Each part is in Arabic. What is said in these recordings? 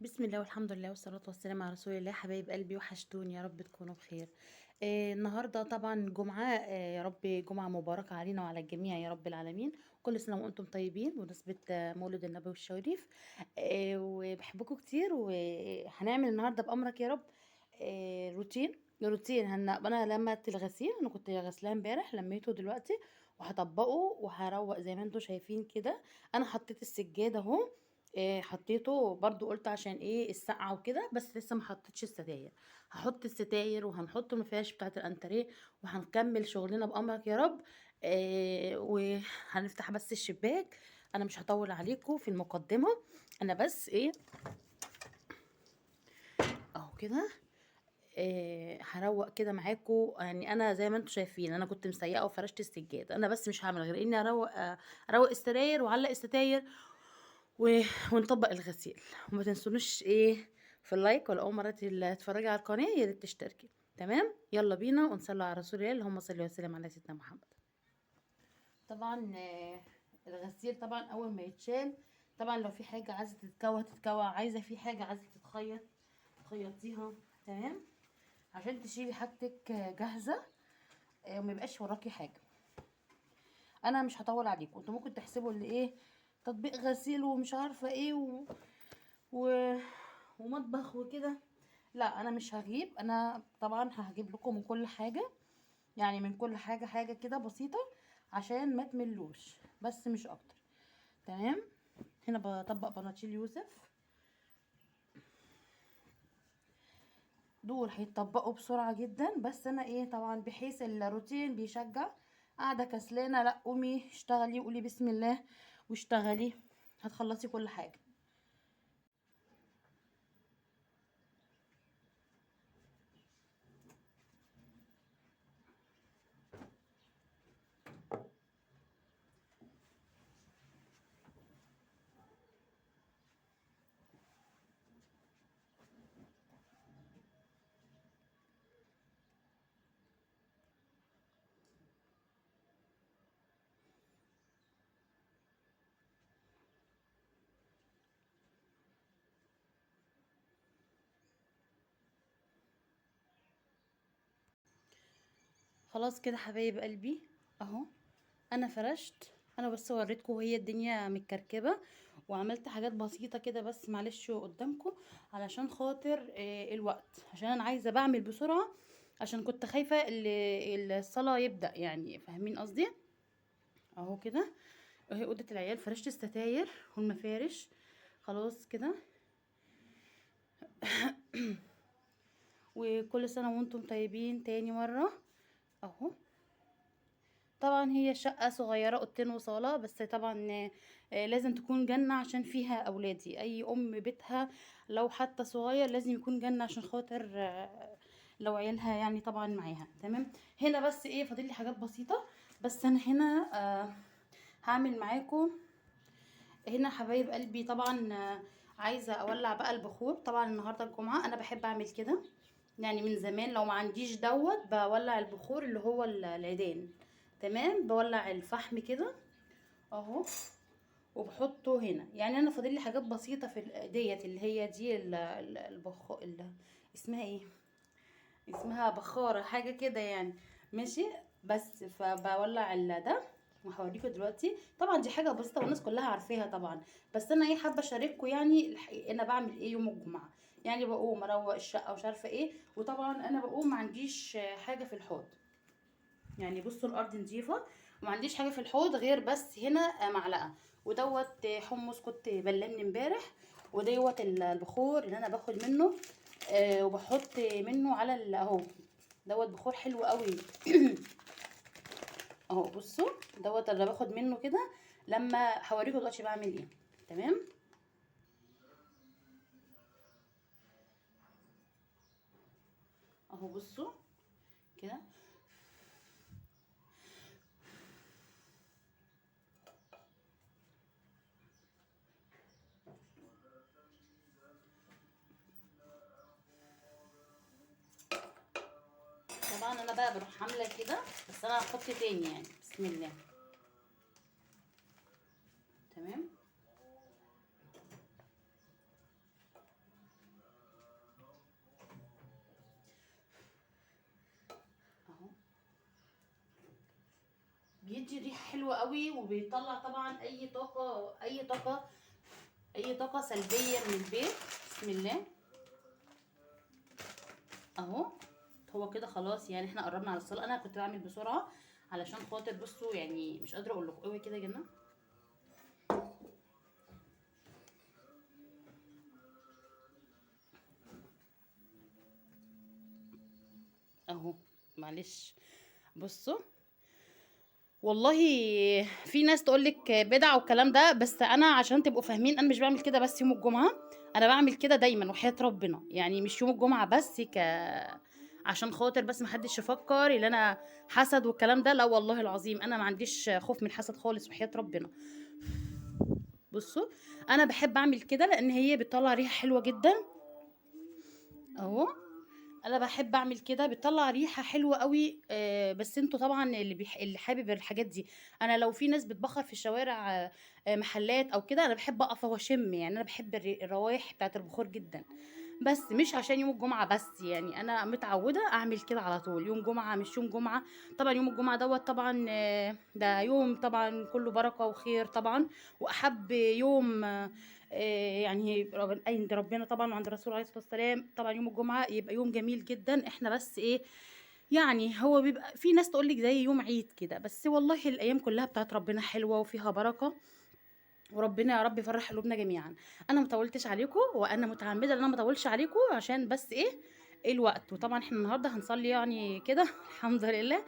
بسم الله والحمد لله والصلاة والسلام على رسول الله. حبايب قلبي وحشتوني، يا رب تكونوا بخير. النهارده طبعا جمعة، يا رب جمعة مباركة علينا وعلى الجميع يا رب العالمين. كل سنة وانتم طيبين بمناسبة مولد النبوي الشريف. وبحبكم كتير، وهنعمل النهارده بأمرك يا رب روتين. انا لمت الغسيل، انا كنت غسلاه امبارح، لميته دلوقتي وهطبقه وهروق زي ما انتم شايفين كده. انا حطيت السجادة اهو. حطيته برضو، قلت عشان ايه السقعة وكده، بس لسه ما حطيتش الستاير. هحط الستاير وهنحط المفيش بتاعت الانتريه، وهنكمل شغلنا بأمرك يا رب. وهنفتح بس الشباك. انا مش هطول عليكم في المقدمة، انا بس ايه اهو كده. هروق كده معاكم، يعني انا زي ما انتم شايفين انا كنت مسيقه وفرشت السجاد. انا بس مش هعمل غير اني اروق الستاير واعلق الستاير ونطبق الغسيل. وما تنسونوش ايه في اللايك، ولا اول مره تتفرجي على القناه يا ريت تشتركي. تمام، يلا بينا ونصلي على رسول الله، اللهم صل وسلم على سيدنا محمد. طبعا الغسيل طبعا اول ما يتشال، طبعا لو في حاجه عايزه تتكوى، عايزه في حاجه عايزه تتخيط تخيطيها. تمام، عشان تشيلي حاجتك جاهزه، وما يبقاش وراكي حاجه. انا مش هطول عليكم، انتوا ممكن تحسبوا اللي ايه تطبيق غسيل ومش عارفه ايه و... ومطبخ وكده. لا، انا مش هجيب، انا طبعا هجيب لكم من كل حاجه، يعني من كل حاجه حاجه كده بسيطه عشان ما تملوش، بس مش اكتر. تمام، هنا بطبق بناطيل يوسف. دول هيتطبقوا بسرعه جدا، بس انا ايه طبعا بحيث الروتين بيشجع. قاعده كسلانه، لا قومي اشتغلي، قولي بسم الله واشتغلي، هتخلصي كل حاجه. خلاص كده حبايب قلبي، اهو انا فرشت. انا بس وريتكم وهي الدنيا متكركبه، وعملت حاجات بسيطه كده بس معلش قدامكم علشان خاطر الوقت، عشان انا عايزه بعمل بسرعه، عشان كنت خايفه الصلاه يبدا، يعني فاهمين قصدي. اهو كده، اهي اوضه العيال فرشت الستاير والمفارش. خلاص كده، وكل سنه وانتم طيبين تاني مره. اهو طبعا هي شقة صغيرة، اوضتين وصالة، بس طبعا لازم تكون جنة عشان فيها اولادي. اي ام بيتها لو حتى صغير لازم يكون جنة، عشان خاطر لو عيالها يعني طبعا معاها. تمام، هنا بس ايه فاضل لي حاجات بسيطة. بس انا هنا هعمل معاكم هنا حبايب قلبي طبعا. عايزة اولع بقى البخور. طبعا النهاردة الجمعة، انا بحب اعمل كده، يعني من زمان لو ما عنديش بولع البخور اللي هو العيدان. تمام، بولع الفحم كده اهو، وبحطه هنا. يعني انا فاضل لي حاجات بسيطه في ديت، اللي هي دي اسمها ايه، اسمها بخاره حاجه كده يعني. ماشي، بس فبولع ده وهوريكم دلوقتي. طبعا دي حاجه بسيطه والناس كلها عارفاها طبعا، بس انا ايه حابه اشارككم يعني انا بعمل ايه يوم الجمعه. يعني بقوم اروق الشقه ومش عارفه ايه، وطبعا انا بقوم ما عنديش حاجه في الحوض. يعني بصوا الارض نظيفه، وما عنديش حاجه في الحوض غير بس هنا معلقه، ودوت حمص كنت بلمني امبارح، ودوت البخور اللي انا باخد منه. وبحط منه على اهو، دوت بخور حلو قوي. اهو بصوا، دوت اللي باخد منه كده. لما هوريكم دلوقتي بعمل ايه. تمام، اهو بصوا كده. طبعا انا بقى بروح عامله كده، بس انا هحط تاني يعني بسم الله. تمام، بيدي ريحه حلوه قوي، وبيطلع طبعا اي طاقه سلبيه من البيت. بسم الله. اهو. هو كده خلاص، يعني احنا قربنا على الصلاه. انا كنت بعمل بسرعه علشان خاطر بصوا، يعني مش قادره اقول لكم قوي كده يا جماعه. اهو. معلش. بصوا. والله في ناس تقول لك بدع والكلام ده، بس انا عشان تبقوا فاهمين انا مش بعمل كده بس يوم الجمعه. انا بعمل كده دايما وحياة ربنا، يعني مش يوم الجمعه بس عشان خاطر بس محدش يفكر ان انا حسد والكلام ده. لا والله العظيم انا ما عنديش خوف من الحسد خالص وحياة ربنا. بصوا. انا بحب اعمل كده لان هي بتطلع ريحه حلوه جدا. اهو. انا بحب اعمل كده، بتطلع ريحه حلوه قوي. بس انتوا طبعا اللي حابب الحاجات دي. انا لو في ناس بتبخر في الشوارع، محلات او كده، انا بحب اقف واشم، يعني انا بحب الروايح بتاعت البخور جدا. بس مش عشان يوم الجمعه بس، يعني انا متعوده اعمل كده على طول يوم جمعه مش يوم جمعه. طبعا يوم الجمعه دوت طبعا، ده يوم طبعا كله بركه وخير طبعا. واحب يوم، يعني عند ربنا طبعا وعند الرسول عليه الصلاه والسلام. طبعا يوم الجمعه يبقى يوم جميل جدا. احنا بس ايه، يعني هو بيبقى في ناس تقول لك زي يوم عيد كده، بس والله الايام كلها بتاعت ربنا حلوه وفيها بركه. وربنا يا رب يفرح قلوبنا جميعا. انا مطولتش عليكم، وانا متعمده ان انا مطولش عليكم عشان بس ايه الوقت. وطبعا احنا النهارده هنصلي يعني كده الحمد لله.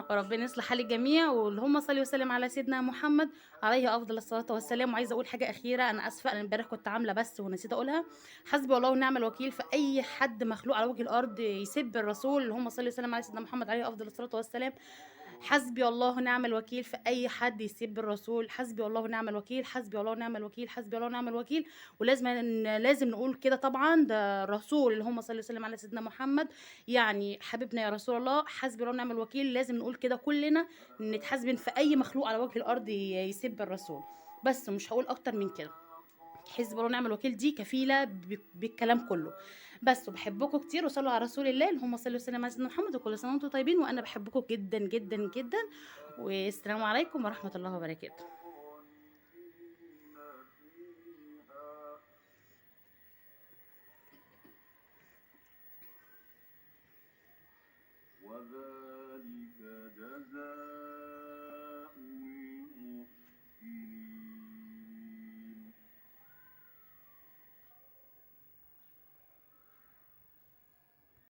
وربنا يصلح حال الجميع، واللهم صل وسلم على سيدنا محمد عليه افضل الصلاه والسلام. وعايزه اقول حاجه اخيره، انا اسفه انا امبارح كنت عامله بس ونسيت اقولها. حسبي الله ونعم الوكيل في اي حد مخلوق على وجه الارض يسب الرسول، اللهم صل وسلم على سيدنا محمد عليه افضل الصلاه والسلام. حسبي الله ونعم الوكيل في اي حد يسب الرسول. حسبي الله ونعم الوكيل، حسبي الله ونعم الوكيل، حسبي الله ونعم الوكيل. لازم نقول كده طبعا، ده رسول اللهم صل وسلم على سيدنا محمد، يعني حبيبنا يا رسول الله. حسبي الله ونعم الوكيل، لازم نقول كده كلنا، نتحاسبن في اي مخلوق على وجه الارض يسب الرسول. بس مش هقول اكتر من كده. حسبي الله ونعم الوكيل دي كفيله بالكلام كله. بس وبحبكم كتير، وصلوا على رسول الله اللهم صل وسلم على سيدنا محمد. وكل سنه وانتم طيبين، وانا بحبكم جدا جدا جدا. والسلام عليكم ورحمه الله وبركاته.